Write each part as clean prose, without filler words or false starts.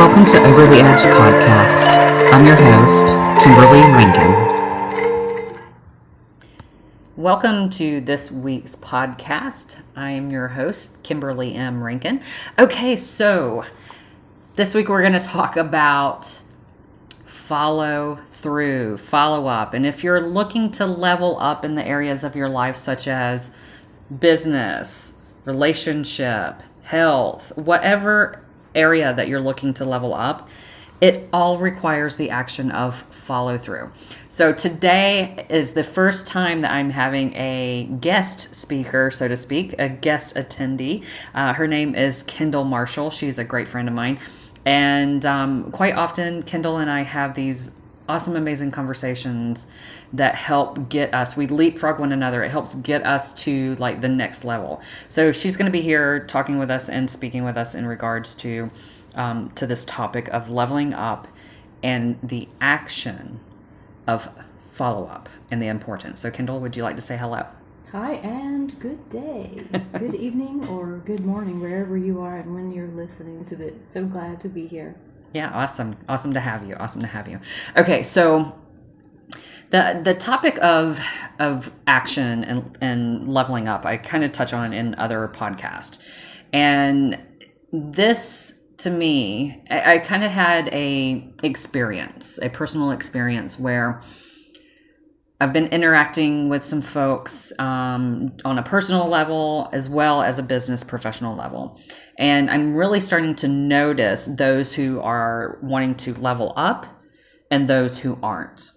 Welcome to Over the Edge podcast. I'm your host, Kimberly Rankin. Welcome to this week's podcast. I am your host, Kimberly M. Rankin. Okay, so this week we're going to talk about follow through, follow up. And if you're looking to level up in the areas of your life such as business, relationship, health, whatever area that you're looking to level up, it all requires the action of follow through. So today is the first time that I'm having a guest speaker, so to speak, a guest attendee. Her name is Kendall Marshall. She's a great friend of mine. And quite often, Kendall and I have these awesome, amazing conversations that help get us, we leapfrog one another. It helps get us to like the next level. So she's going to be here talking with us and speaking with us in regards to this topic of leveling up and the action of follow up and the importance. So Kendall, would you like to say hello? Hi and good day, good evening or good morning, wherever you are and when you're listening to this. So glad to be here. Yeah, awesome. Awesome to have you. Awesome to have you. Okay, so the topic of action and leveling up, I kind of touch on in other podcasts. And this, to me, I kind of had a personal experience where I've been interacting with some folks on a personal level as well as a business professional level. And I'm really starting to notice those who are wanting to level up and those who aren't.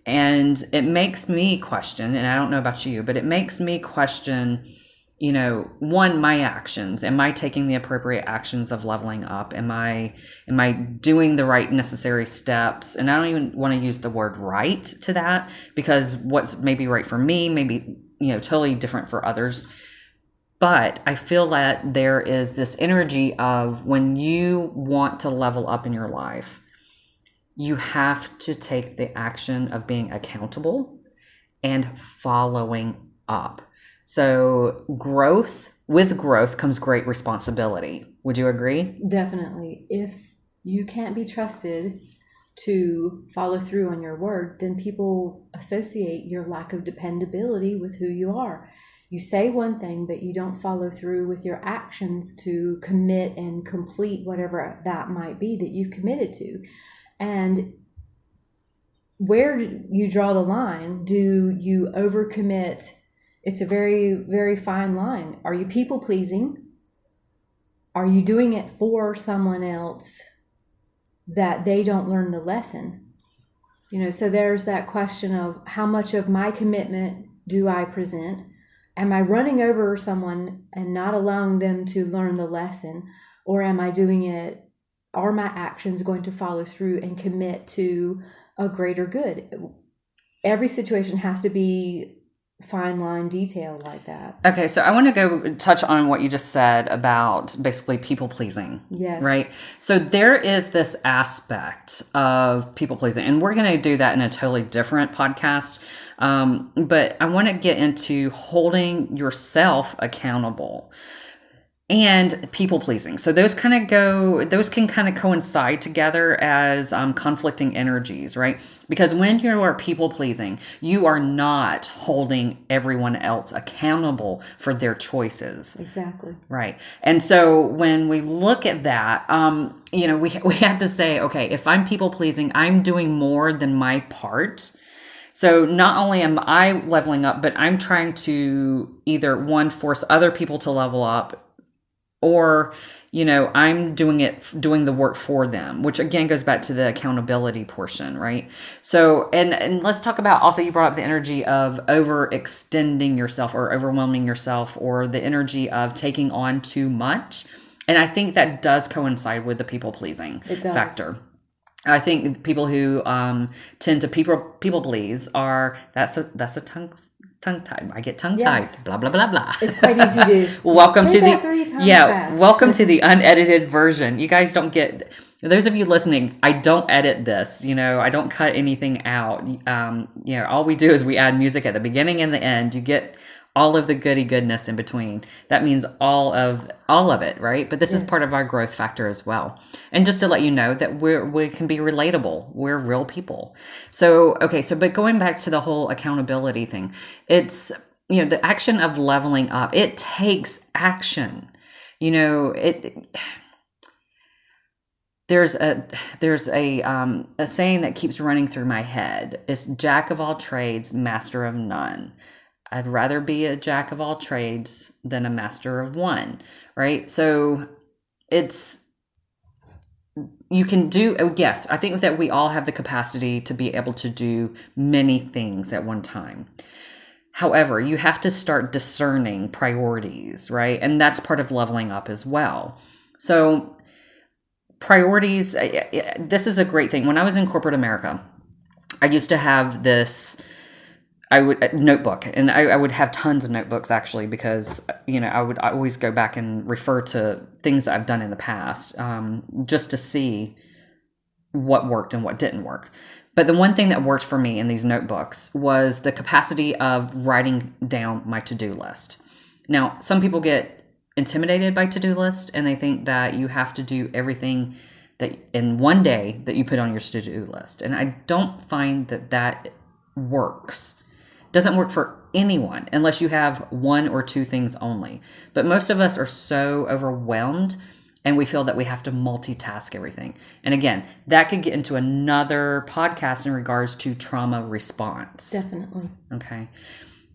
And it makes me question, and I don't know about you, but it makes me question, one, my actions. Am I taking the appropriate actions of leveling up? Am I doing the right necessary steps? And I don't even want to use the word right to that, because what's maybe right for me may be, totally different for others. But I feel that there is this energy of when you want to level up in your life, you have to take the action of being accountable and following up. So with growth comes great responsibility. Would you agree? Definitely. If you can't be trusted to follow through on your word, then people associate your lack of dependability with who you are. You say one thing, but you don't follow through with your actions to commit and complete whatever that might be that you've committed to. And where do you draw the line? Do you overcommit? It's a very, very fine line. Are you people pleasing? Are you doing it for someone else that they don't learn the lesson? So there's that question of how much of my commitment do I present? Am I running over someone and not allowing them to learn the lesson? Or am I doing it? Are my actions going to follow through and commit to a greater good? Every situation has to be fine line detail like that. Okay, so I want to go touch on what you just said about basically people pleasing. Yes. Right? So there is this aspect of people pleasing, and we're going to do that in a totally different podcast. But I want to get into holding yourself accountable and people pleasing. So those can kind of coincide together as conflicting energies, right? Because when you are people pleasing, you are not holding everyone else accountable for their choices. Exactly. Right. And so when we look at that, we have to say, okay, if I'm people pleasing, I'm doing more than my part. So not only am I leveling up, but I'm trying to either one, force other people to level up, or, I'm doing the work for them, which again goes back to the accountability portion, right? So, and let's talk about also, you brought up the energy of overextending yourself or overwhelming yourself, or the energy of taking on too much. And I think that does coincide with the people pleasing factor. I think people who tend to people please that's a tongue-tied. I get tongue-tied. Yes. Blah blah blah blah. It's quite easy to welcome say to that 3 times fast. Welcome to the unedited version. You guys don't get, those of you listening, I don't edit this. I don't cut anything out. All we do is we add music at the beginning and the end. You get all of the goody goodness in between. That means all of it, right? But this is part of our growth factor as well. And just to let you know that we can be relatable. We're real people. So, okay, but going back to the whole accountability thing, it's, the action of leveling up, it takes action. There's a saying that keeps running through my head. It's jack of all trades, master of none. I'd rather be a jack of all trades than a master of one, right? So you can do, yes, I think that we all have the capacity to be able to do many things at one time. However, you have to start discerning priorities, right? And that's part of leveling up as well. So priorities, this is a great thing. When I was in corporate America, I used to have this notebook, and I would have tons of notebooks actually, because I would always go back and refer to things that I've done in the past, just to see what worked and what didn't work. But the one thing that worked for me in these notebooks was the capacity of writing down my to-do list. Now, some people get intimidated by to-do list, and they think that you have to do everything that in one day that you put on your to-do list. And I don't find that works. Doesn't work for anyone unless you have one or two things only. But most of us are so overwhelmed, and we feel that we have to multitask everything. And again, that could get into another podcast in regards to trauma response. Definitely. Okay.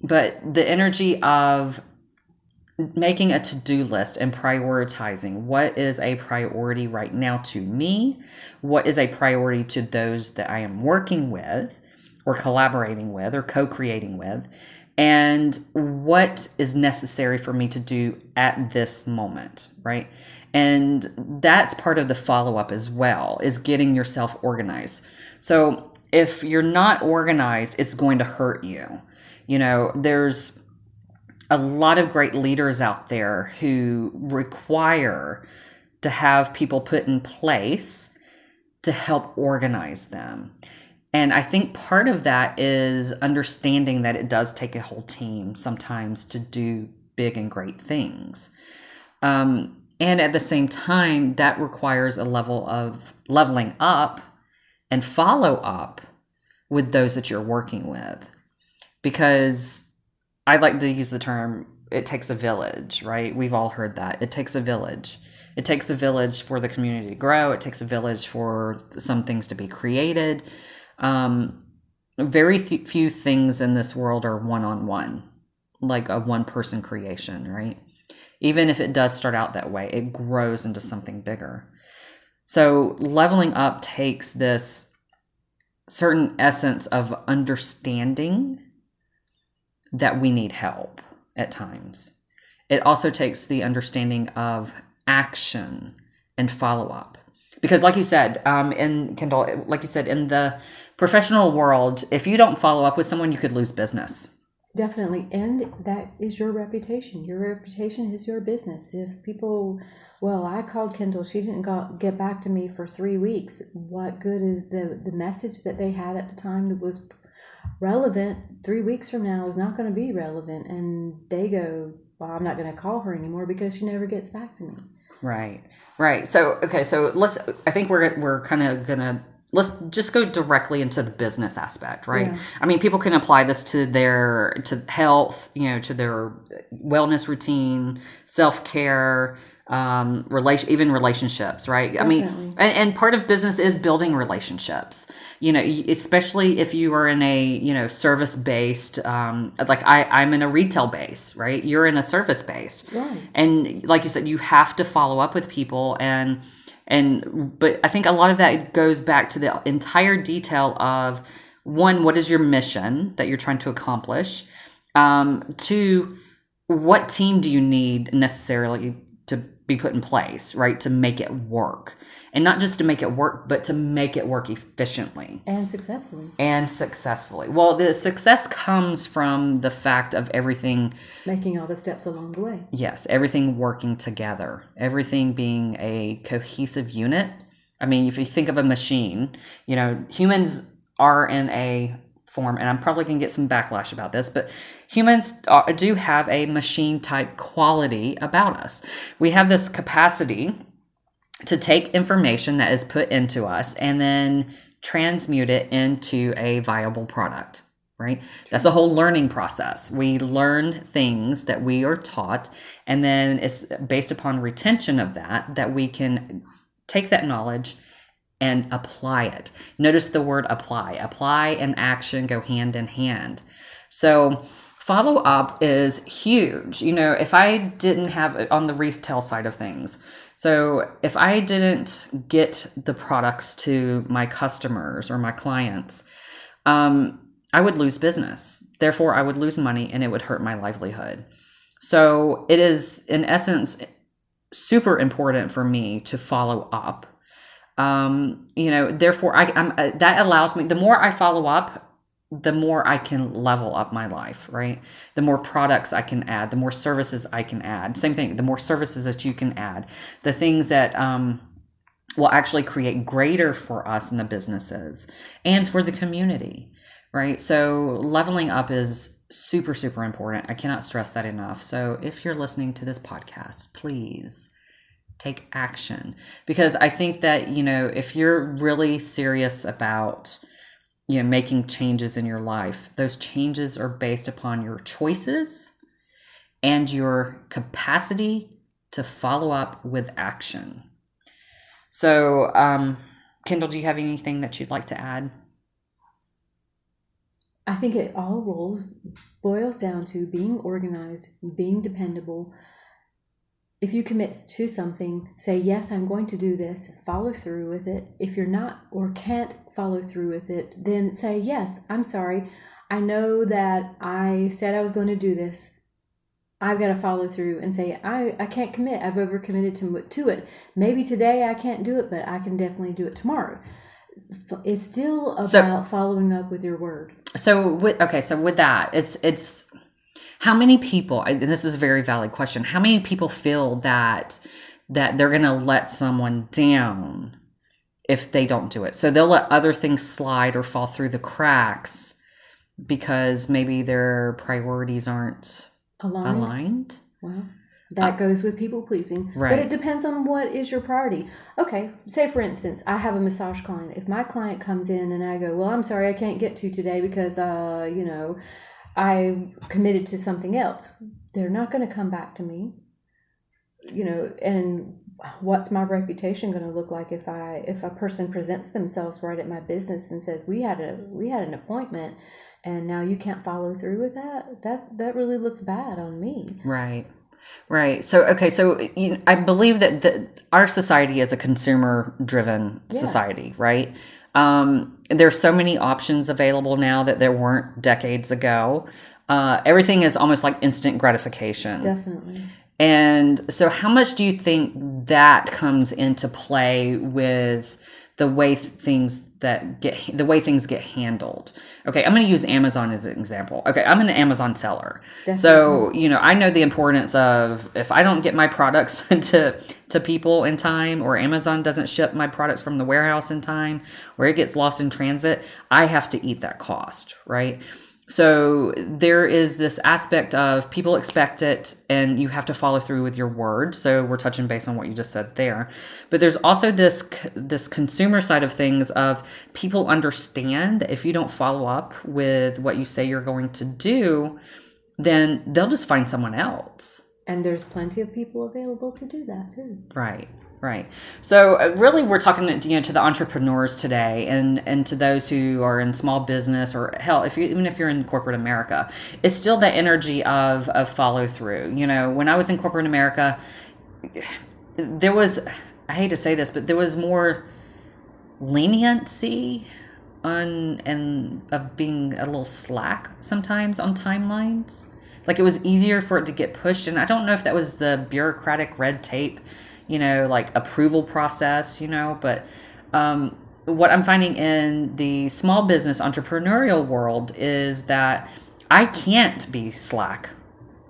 But the energy of making a to-do list and prioritizing what is a priority right now to me, what is a priority to those that I am working with, or collaborating with, or co-creating with, and what is necessary for me to do at this moment, right? And that's part of the follow-up as well, is getting yourself organized. So if you're not organized, it's going to hurt you. There's a lot of great leaders out there who require to have people put in place to help organize them. And I think part of that is understanding that it does take a whole team sometimes to do big and great things. And at the same time, that requires a level of leveling up and follow up with those that you're working with. Because I like to use the term, it takes a village, right? We've all heard that. It takes a village. It takes a village for the community to grow. It takes a village for some things to be created. Very few things in this world are one-on-one, like a one-person creation, right? Even if it does start out that way, it grows into something bigger. So leveling up takes this certain essence of understanding that we need help at times. It also takes the understanding of action and follow-up. Because like you said, in Kendall, like you said, in the professional world, if you don't follow up with someone, you could lose business. Definitely. And that is your reputation. Your reputation is your business. If people, I called Kendall, she didn't get back to me for 3 weeks. What good is the message that they had at the time that was relevant 3 weeks from now is not going to be relevant? And they go, I'm not going to call her anymore because she never gets back to me. Right. So, okay. So I think we're kind of going to, let's just go directly into the business aspect, right? Yeah. I mean, people can apply this to to health, to their wellness routine, self-care, even relationships, right? Definitely. I mean, and part of business is building relationships, especially if you are in a, service-based, like I'm in a retail base, right? You're in a service-based. Right. And like you said, you have to follow up with people but I think a lot of that goes back to the entire detail of, one, what is your mission that you're trying to accomplish? Two, what team do you need necessarily to be put in place, right? To make it work. And not just to make it work, but to make it work efficiently. And successfully. Well, the success comes from the fact of everything. Making all the steps along the way. Yes, everything working together. Everything being a cohesive unit. I mean, if you think of a machine, humans are in a form, and I'm probably going to get some backlash about this, but humans do have a machine type quality about us. We have this capacity to take information that is put into us and then transmute it into a viable product, right? That's a whole learning process. We learn things that we are taught, and then it's based upon retention of that we can take that knowledge and apply it. Notice the word apply. Apply and action go hand in hand. So follow up is huge. If I didn't have it on the retail side of things, so if I didn't get the products to my customers or my clients, I would lose business. Therefore, I would lose money and it would hurt my livelihood. So it is, in essence, super important for me to follow up. Therefore, that allows me, the more I follow up, the more I can level up my life, right? The more products I can add, the more services I can add. Same thing, the more services that you can add, the things that will actually create greater for us in the businesses and for the community, right? So leveling up is super, super important. I cannot stress that enough. So if you're listening to this podcast, please take action, because I think that, if you're really serious about making changes in your life, those changes are based upon your choices and your capacity to follow up with action. So, Kendall, do you have anything that you'd like to add? I think it all boils down to being organized, being dependable. If you commit to something, say, yes, I'm going to do this, follow through with it. If you're not or can't follow through with it, then say, yes, I'm sorry. I know that I said I was going to do this. I've got to follow through and say, I can't commit. I've overcommitted to it. Maybe today I can't do it, but I can definitely do it tomorrow. It's still about following up with your word. So with that, it's how many people, and this is a very valid question, how many people feel that they're going to let someone down if they don't do it? So they'll let other things slide or fall through the cracks because maybe their priorities aren't aligned. Well, that goes with people pleasing. Right. But it depends on what is your priority. Okay, say for instance, I have a massage client. If my client comes in and I go, well, I'm sorry, I can't get to today because, I committed to something else, they're not going to come back to me, and what's my reputation going to look like if a person presents themselves right at my business and says, we had an appointment and now you can't follow through with that really looks bad on me. Right. So, okay. So I believe that our society is a consumer driven society, right? There's so many options available now that there weren't decades ago. Everything is almost like instant gratification. Definitely. And so how much do you think that comes into play with the way things get handled? Okay, I'm going to use Amazon as an example. Okay, I'm an Amazon seller. Definitely. So, I know the importance of, if I don't get my products to people in time, or Amazon doesn't ship my products from the warehouse in time, or it gets lost in transit, I have to eat that cost, right? So there is this aspect of people expect it and you have to follow through with your word. So we're touching base on what you just said there. But there's also this consumer side of things of people understand that if you don't follow up with what you say you're going to do, then they'll just find someone else. And there's plenty of people available to do that too. Right. So really we're talking to the entrepreneurs today and to those who are in small business, or hell, even if you're in corporate America, it's still that energy of follow through. When I was in corporate America, there was, I hate to say this, but there was more leniency of being a little slack sometimes on timelines. Like it was easier for it to get pushed. And I don't know if that was the bureaucratic red tape, like approval process, but what I'm finding in the small business entrepreneurial world is that I can't be slack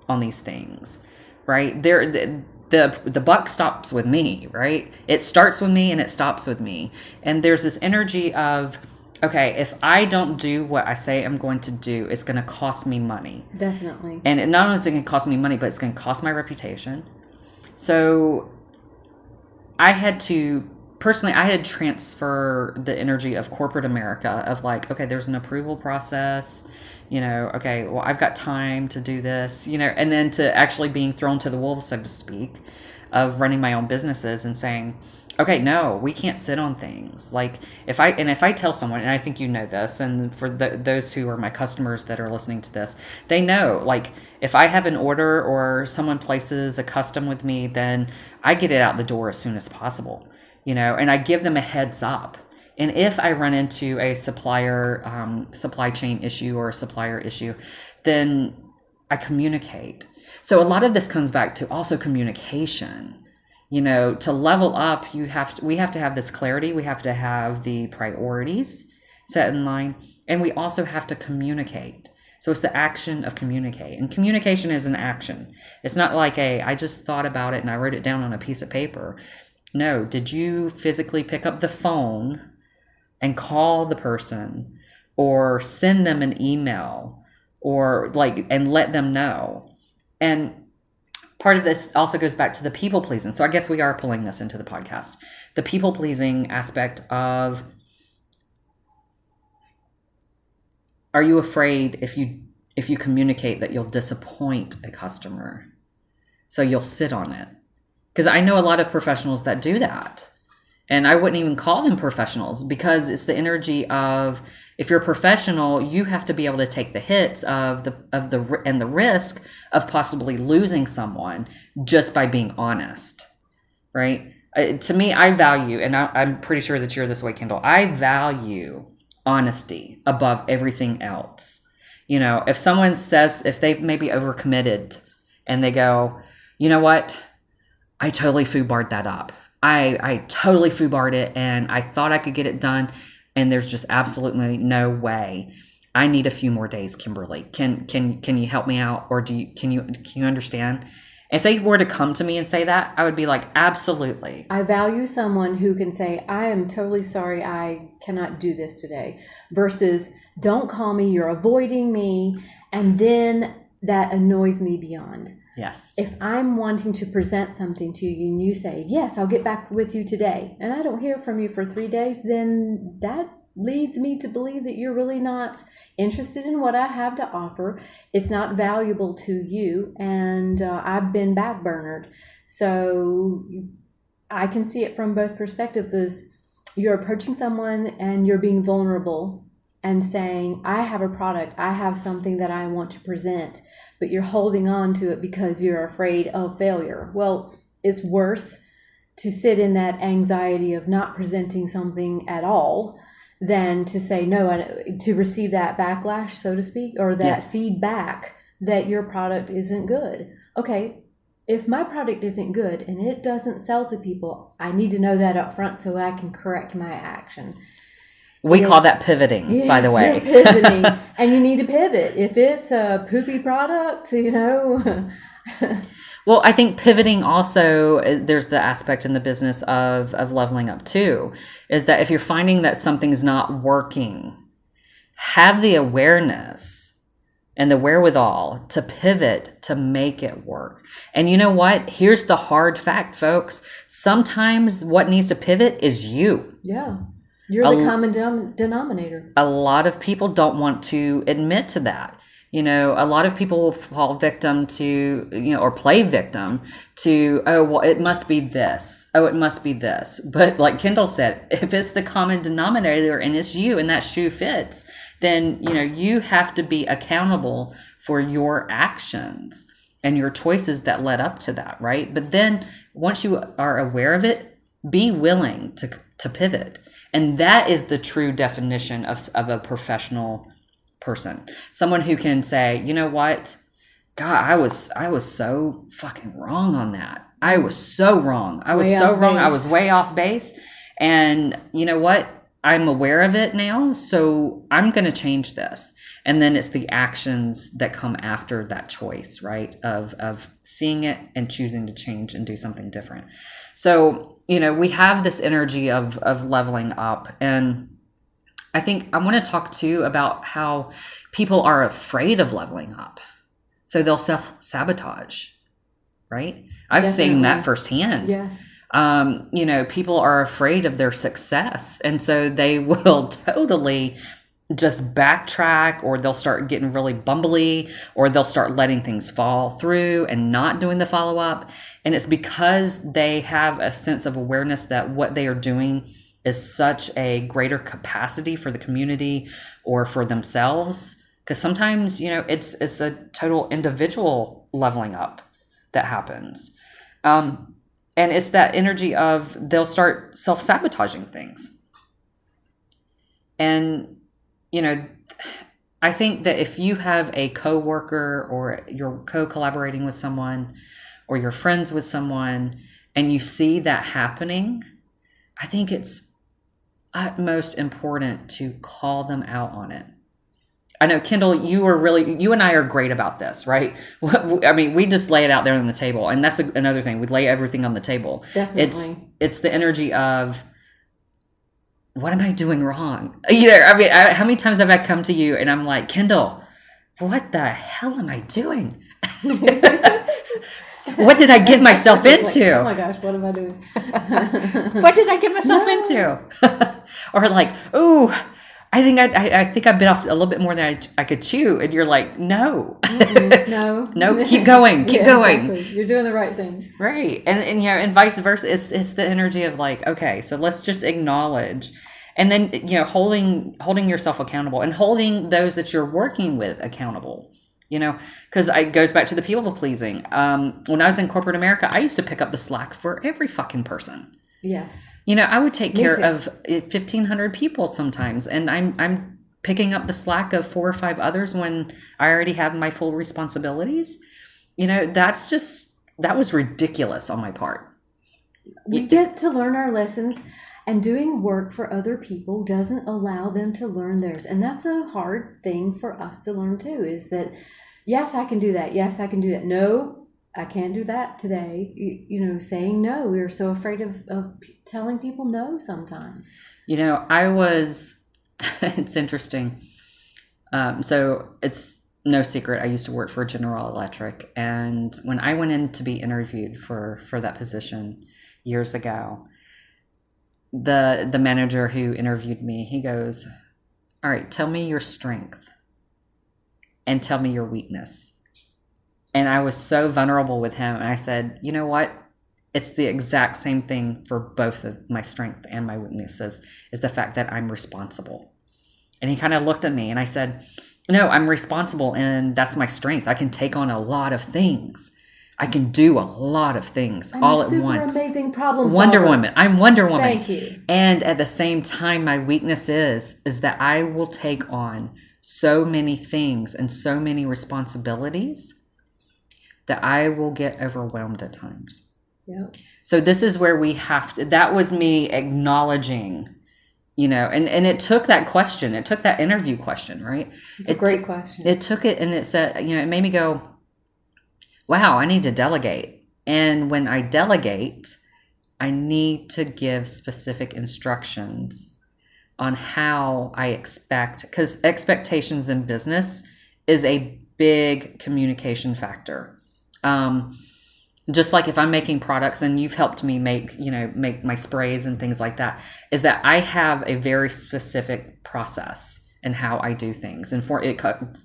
on these things, right? The buck stops with me, right? It starts with me and it stops with me. And there's this energy of okay, if I don't do what I say I'm going to do, it's going to cost me money. Definitely. And it not only is it going to cost me money, but it's going to cost my reputation. So I had to transfer the energy of corporate America of like, okay, there's an approval process, okay, well, I've got time to do this, and then to actually being thrown to the wolves, so to speak, of running my own businesses and saying, okay, no, we can't sit on things. Like if I tell someone, and I think you know this, and for those who are my customers that are listening to this, they know, like if I have an order or someone places a custom with me, then I get it out the door as soon as possible, and I give them a heads up. And if I run into a supply chain issue or a supplier issue, then I communicate. So a lot of this comes back to also communication. To level up, we have to have this clarity. We have to have the priorities set in line, and we also have to communicate. So it's the action of communicate, and communication is an action. It's not like I just thought about it and I wrote it down on a piece of paper. No, did you physically pick up the phone and call the person, or send them an email, or and let them know? And part of this also goes back to the people pleasing. So I guess we are pulling this into the podcast. The people pleasing aspect of, are you afraid if you communicate that you'll disappoint a customer? So you'll sit on it. Because I know a lot of professionals that do that. And I wouldn't even call them professionals, because it's the energy of, if you're a professional, you have to be able to take the hits of the risk of possibly losing someone just by being honest, right? To me, I value, and I'm pretty sure that you're this way, Kendall, I value honesty above everything else. If someone says, if they've maybe overcommitted and they go, you know what, I totally foobarred that up. I totally foobarred it, and I thought I could get it done, and there's just absolutely no way. I need a few more days, Kimberly. Can you help me out, or can you understand? If they were to come to me and say that, I would be like, absolutely. I value someone who can say, I am totally sorry, I cannot do this today, versus don't call me, you're avoiding me, and then that annoys me beyond. Yes. If I'm wanting to present something to you and you say, yes, I'll get back with you today, and I don't hear from you for 3 days, then that leads me to believe that you're really not interested in what I have to offer. It's not valuable to you, and I've been backburnered. So I can see it from both perspectives. Is you're approaching someone and you're being vulnerable and saying, I have a product, I have something that I want to present, but you're holding on to it because you're afraid of failure. Well, it's worse to sit in that anxiety of not presenting something at all than to say no, and to receive that backlash, so to speak, or that Yes. feedback that your product isn't good. Okay, if my product isn't good and it doesn't sell to people, I need to know that up front so I can correct my action. We call that pivoting, by the way. You're pivoting, and you need to pivot. If it's a poopy product, Well, I think pivoting also, there's the aspect in the business of leveling up too, is that if you're finding that something's not working, have the awareness and the wherewithal to pivot to make it work. And you know what? Here's the hard fact, folks. Sometimes what needs to pivot is you. Yeah. You're the common denominator. A lot of people don't want to admit to that. A lot of people will fall victim to, or play victim to, oh, well, it must be this. Oh, it must be this. But like Kendall said, if it's the common denominator and it's you and that shoe fits, then, you have to be accountable for your actions and your choices that led up to that, right? But then once you are aware of it, be willing to pivot. And that is the true definition of a professional person. Someone who can say, you know what? God, I was so fucking wrong on that. I was so wrong. I was so wrong. I was way off base. And you know what? I'm aware of it now. So I'm going to change this. And then it's the actions that come after that choice, right? Of seeing it and choosing to change and do something different. So, we have this energy of leveling up, and I think I want to talk too about how people are afraid of leveling up. So they'll self-sabotage, right? I've seen that Definitely. firsthand. Yes. People are afraid of their success. And so they will totally just backtrack, or they'll start getting really bumbly, or they'll start letting things fall through and not doing the follow-up. And it's because they have a sense of awareness that what they are doing is such a greater capacity for the community or for themselves. Because sometimes, it's a total individual leveling up that happens. And it's that energy of they'll start self-sabotaging things. And, I think that if you have a coworker, or you're co-collaborating with someone, or you're friends with someone, and you see that happening, I think it's utmost important to call them out on it. I know, Kendall, you and I are great about this, right? I mean, we just lay it out there on the table. And that's another thing. We lay everything on the table. Definitely. It's the energy of, what am I doing wrong? How many times have I come to you and I'm like, Kendall, what the hell am I doing? What did I get myself into? Oh my gosh, what am I doing? What did I get myself into? Or like, ooh, I think I bit off a little bit more than I could chew. And you're like, no. No, keep going. Keep going. Exactly. You're doing the right thing. Right. And vice versa. It's the energy of like, okay, so let's just acknowledge. And then, holding yourself accountable, and holding those that you're working with accountable, because it goes back to the people pleasing. When I was in corporate America, I used to pick up the slack for every fucking person. Yes. I would take care of 1,500 people sometimes, and I'm picking up the slack of 4 or 5 others when I already have my full responsibilities. That was ridiculous on my part. We get to learn our lessons, and doing work for other people doesn't allow them to learn theirs. And that's a hard thing for us to learn too, is that, yes, I can do that. Yes, I can do that. No, I can't do that today. Saying no. We're so afraid of telling people no sometimes. It's interesting. So it's no secret, I used to work for General Electric. And when I went in to be interviewed for that position years ago, the manager who interviewed me, he goes, all right, tell me your strength and tell me your weakness. And I was so vulnerable with him. And I said, you know what? It's the exact same thing for both of my strength and my weaknesses, is the fact that I'm responsible. And he kind of looked at me, and I said, no, I'm responsible, and that's my strength. I can take on a lot of things. I can do a lot of things all at once. Amazing problem solver. Wonder Woman. I'm Wonder Woman. Thank you. And at the same time, my weakness is that I will take on so many things and so many responsibilities that I will get overwhelmed at times. Yep. So this is where we have to, that was me acknowledging, and it took that question, it took that interview question, right? It's a great question. It took it, and it said, it made me go, wow, I need to delegate. And when I delegate, I need to give specific instructions on how I expect, because expectations in business is a big communication factor. Just like if I'm making products, and you've helped me make my sprays and things like that, is that I have a very specific process and how I do things, and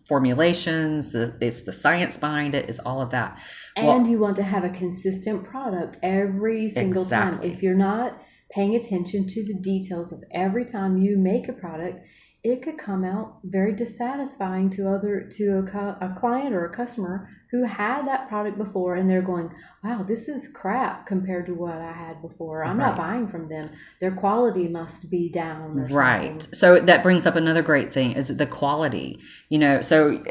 formulations, it's the science behind it, is all of that. And you want to have a consistent product every single time. If you're not paying attention to the details of every time you make a product, it could come out very dissatisfying to a client or a customer who had that product before, and they're going, wow, this is crap compared to what I had before. I'm not buying from them. Their quality must be down. Right. So that brings up another great thing, is the quality. So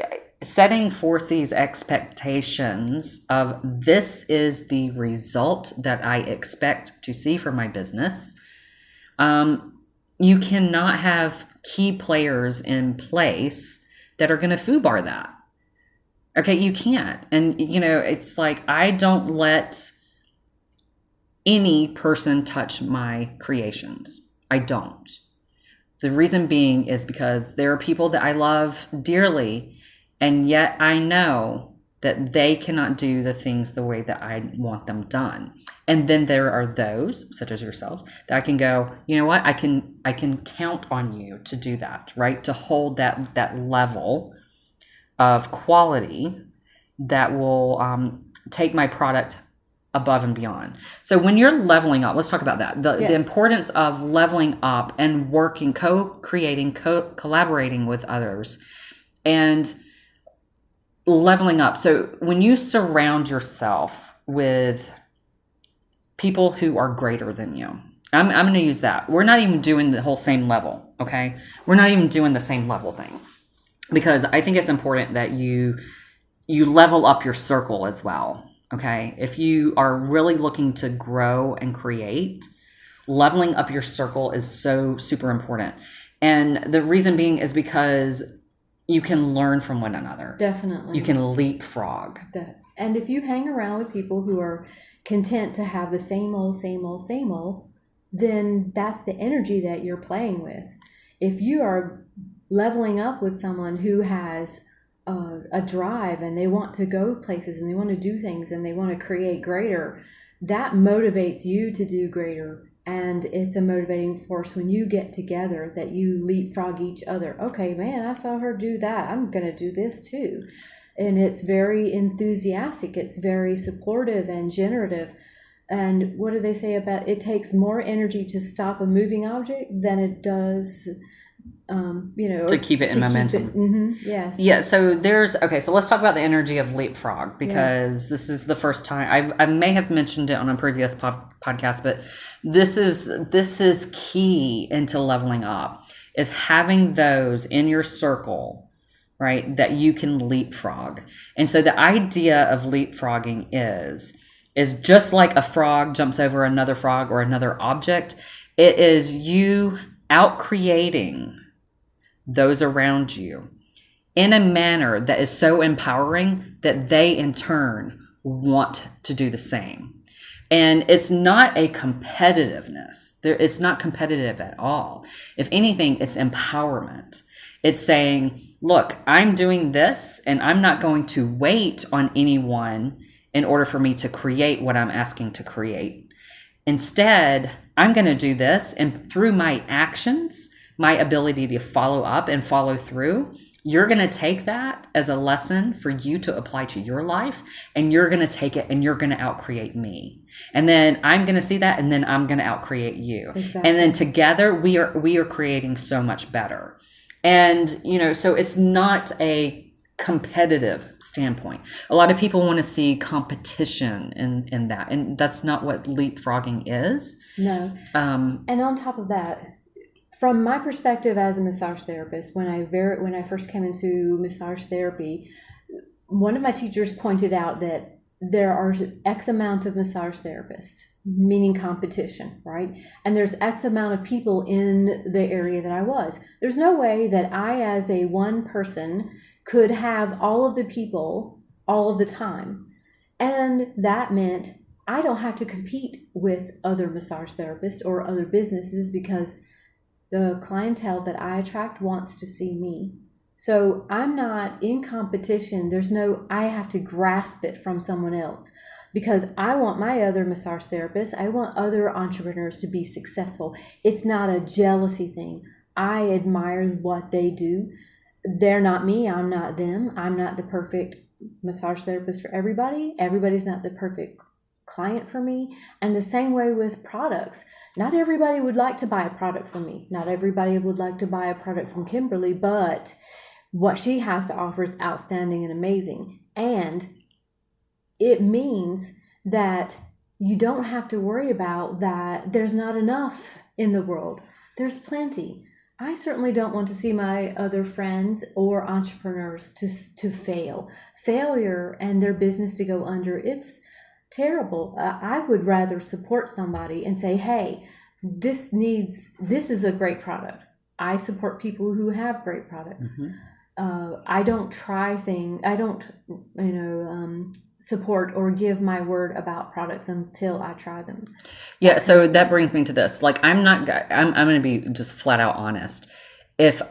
setting forth these expectations of, this is the result that I expect to see for my business. You cannot have key players in place that are going to foobar that. Okay, you can't. And, it's like, I don't let any person touch my creations. I don't. The reason being is because there are people that I love dearly, and yet I know that they cannot do the things the way that I want them done. And then there are those, such as yourself, that I can go, you know what, I can count on you to do that, right? To hold that level of quality that will take my product above and beyond. So when you're leveling up, let's talk about that. The importance of leveling up and working, co-creating, collaborating with others, and leveling up. So when you surround yourself with people who are greater than you, I'm going to use that. We're not even doing the whole same level, okay? We're not even doing the same level thing, because I think it's important that you level up your circle as well, okay? If you are really looking to grow and create, leveling up your circle is so super important. And the reason being is because you can learn from one another. Definitely. You can leapfrog. And if you hang around with people who are content to have the same old, then that's the energy that you're playing with. If you are leveling up with someone who has a drive and they want to go places and they want to do things and they want to create greater, that motivates you to do greater. And it's a motivating force when you get together that you leapfrog each other. Okay, man, I saw her do that. I'm going to do this too. And it's very enthusiastic. It's very supportive and generative. And what do they say about it takes more energy to stop a moving object than it does, to keep it in momentum. Yes. Yeah. So so let's talk about the energy of leapfrog, because this is the first time I may have mentioned it on a previous podcast, but this is key into leveling up, is having those in your circle, right, that you can leapfrog. And so the idea of leapfrogging is just like a frog jumps over another frog or another object. It is you out creating those around you in a manner that is so empowering that they in turn want to do the same. And it's not a competitiveness. It's not competitive at all. If anything, it's empowerment. It's saying, look, I'm doing this and I'm not going to wait on anyone in order for me to create what I'm asking to create. Instead, I'm going to do this, and through my actions, my ability to follow up and follow through, you're going to take that as a lesson for you to apply to your life, and you're going to take it and you're going to outcreate me. And then I'm going to see that, and then I'm going to outcreate you. Exactly. And then together we are creating so much better. And, so it's not a competitive standpoint. A lot of people want to see competition in that, and that's not what leapfrogging is. No. And on top of that, from my perspective as a massage therapist, when I first came into massage therapy, one of my teachers pointed out that there are X amount of massage therapists, meaning competition, right? And there's X amount of people in the area that I was. There's no way that I, as a one person, could have all of the people all of the time. And that meant I don't have to compete with other massage therapists or other businesses, because the clientele that I attract wants to see me. So I'm not in competition. There's no, I have to grasp it from someone else, because I want my other massage therapists, I want other entrepreneurs to be successful. It's not a jealousy thing. I admire what they do. They're not me. I'm not them. I'm not the perfect massage therapist for everybody. Everybody's not the perfect client for me. And the same way with products. Not everybody would like to buy a product from me. Not everybody would like to buy a product from Kimberly, but what she has to offer is outstanding and amazing. And it means that you don't have to worry about that there's not enough in the world. There's plenty. I certainly don't want to see my other friends or entrepreneurs to fail. Failure and their business to go under, it's terrible. I would rather support somebody and say, hey, this is a great product. I support people who have great products. I don't support or give my word about products until I try them. Yeah, so that brings me to this. Like, I'm going to be just flat out honest. If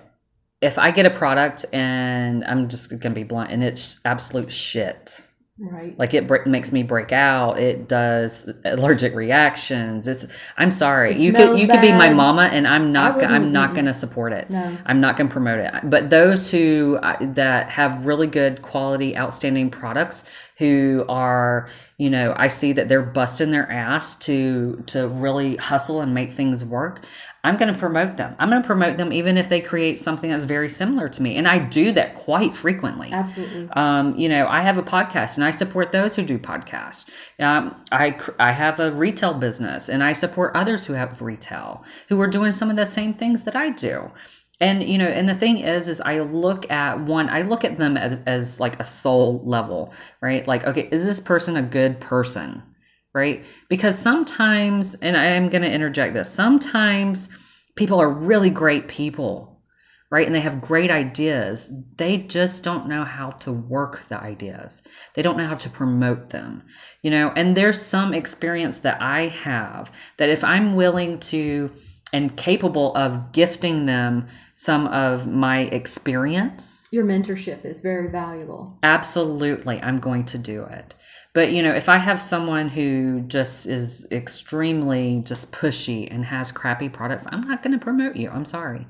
I get a product, and I'm just going to be blunt, and it's absolute shit. Right. Like, it makes me break out. It does allergic reactions. I'm sorry. You could be my mama, and I'm not going to support it. No. I'm not going to promote it. But those who that have really good quality, outstanding products, who are, I see that they're busting their ass to really hustle and make things work, I'm going to promote them. I'm going to promote them even if they create something that's very similar to me. And I do that quite frequently. Absolutely. I have a podcast, and I support those who do podcasts. I have a retail business, and I support others who have retail, who are doing some of the same things that I do. And, and the thing is I look at them as like a soul level, right? Like, okay, is this person a good person? Right? Because sometimes, and I am going to interject this, sometimes people are really great people, right? And they have great ideas. They just don't know how to work the ideas. They don't know how to promote them, and there's some experience that I have that if I'm willing to and capable of gifting them some of my experience. Your mentorship is very valuable. Absolutely. I'm going to do it. But, if I have someone who just is extremely just pushy and has crappy products, I'm not going to promote you. I'm sorry.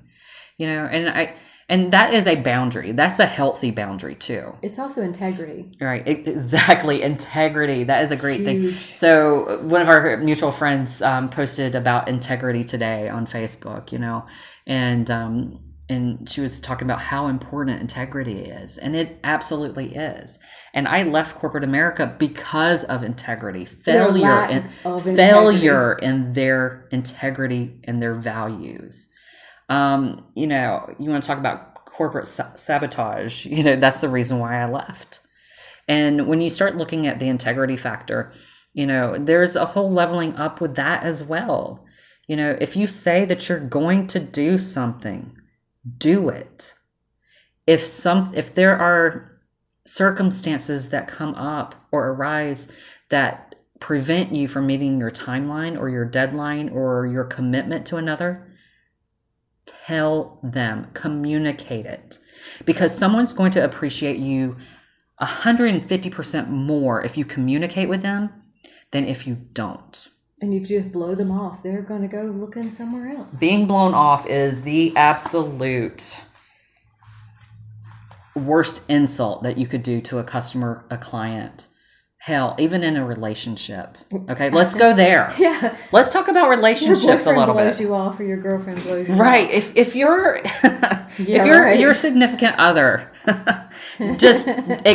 And that is a boundary. That's a healthy boundary too. It's also integrity. Right. Exactly. Integrity. That is a great thing. Huge. So one of our mutual friends posted about integrity today on Facebook, and she was talking about how important integrity is. And it absolutely is. And I left corporate America because of integrity. Failure in their integrity and their values. You want to talk about corporate sabotage. That's the reason why I left. And when you start looking at the integrity factor, there's a whole leveling up with that as well. If you say that you're going to do something, do it. If there are circumstances that come up or arise that prevent you from meeting your timeline or your deadline or your commitment to another, tell them, communicate it, because someone's going to appreciate you 150% more if you communicate with them than if you don't. And if you just blow them off, they're going to go looking somewhere else. Being blown off is the absolute worst insult that you could do to a customer, a client. Hell, even in a relationship. Okay, let's go there. Yeah. Let's talk about relationships a little bit. Your boyfriend blows you off, or your girlfriend blows you right. off. If you're your significant other just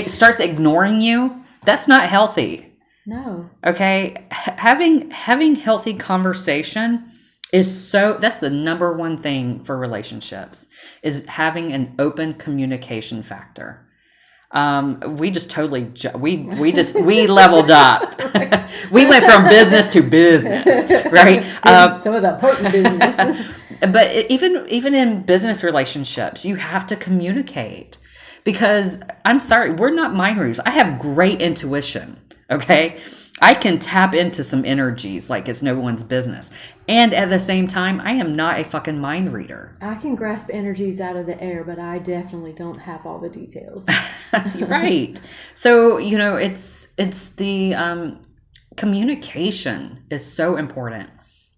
starts ignoring you, that's not healthy. No. Okay, having healthy conversation that's the number one thing for relationships, is having an open communication factor. We just totally we leveled up. We went from business to business, right? Some of the important business. But even in business relationships, you have to communicate, because I'm sorry, we're not mind readers. I have great intuition. Okay, I can tap into some energies like it's no one's business. And at the same time, I am not a fucking mind reader. I can grasp energies out of the air, but I definitely don't have all the details. Right. So, it's the communication is so important.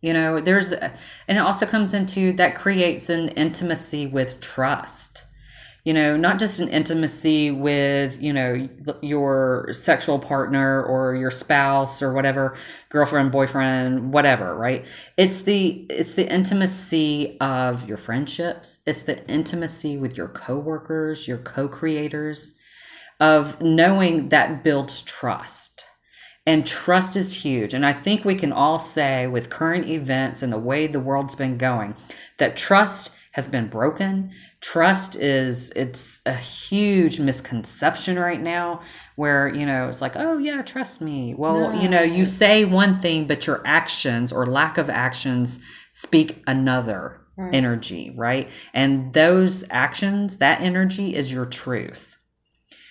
And it also comes into that creates an intimacy with trust. Not just an intimacy with, your sexual partner or your spouse or whatever, girlfriend, boyfriend, whatever, right? It's the intimacy of your friendships. It's the intimacy with your coworkers, your co-creators, of knowing that builds trust. And trust is huge. And I think we can all say, with current events and the way the world's been going, that trust has been broken. Trust it's a huge misconception right now, where, it's like, oh yeah, trust me. Well, No. You say one thing, but your actions or lack of actions speak another. energy, right? And those actions, that energy is your truth.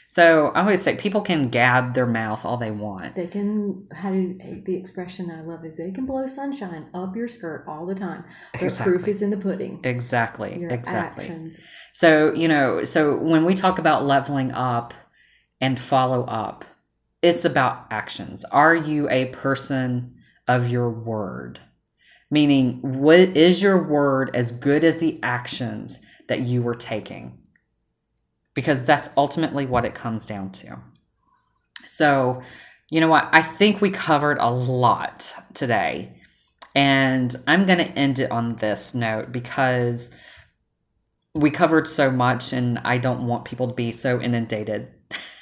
So I always say people can gab their mouth all they want. They can, the expression I love is they can blow sunshine up your skirt all the time. But proof is in the pudding. Exactly. Your actions. So, so when we talk about leveling up and follow up, it's about actions. Are you a person of your word? Meaning, what is your word as good as the actions that you were taking? Because that's ultimately what it comes down to. So, you know what? I think we covered a lot today. And I'm going to end it on this note because we covered so much and I don't want people to be so inundated.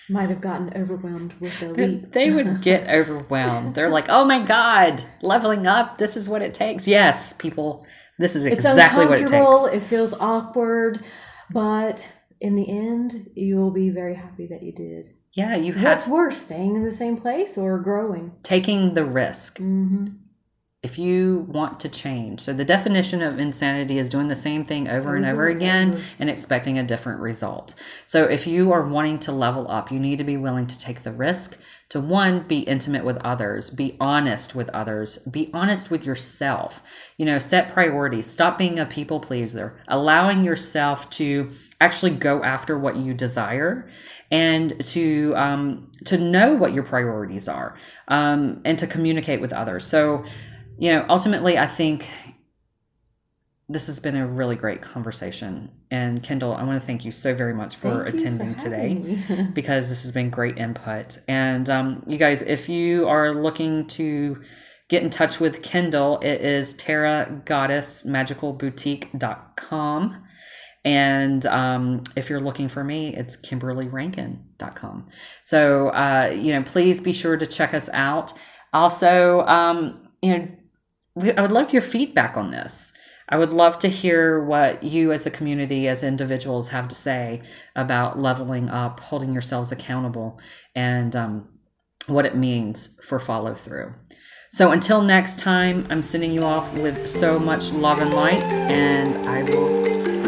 Might have gotten overwhelmed with the leap. They would get overwhelmed. They're like, oh my God, leveling up, this is what it takes. Yes, people, this is exactly what it takes. It feels awkward, but in the end, you'll be very happy that you did. Yeah, you have. What's worse, staying in the same place or growing? Taking the risk. Mm-hmm. If you want to change. So the definition of insanity is doing the same thing over and over again and expecting a different result. So if you are wanting to level up, you need to be willing to take the risk to, one, be intimate with others, be honest with others, be honest with yourself, set priorities, stop being a people pleaser, allowing yourself to actually go after what you desire and to know what your priorities are, and to communicate with others. So, ultimately, I think this has been a really great conversation. And Kendall, I want to thank you so very much for attending today because this has been great input. And you guys, if you are looking to get in touch with Kendall, it is TerraGoddessMagicalBoutique.com. And if you're looking for me, it's KimberlyRankin.com. So, please be sure to check us out. Also, I would love your feedback on this. I would love to hear what you as a community, as individuals have to say about leveling up, holding yourselves accountable, and what it means for follow through. So until next time, I'm sending you off with so much love and light, and I will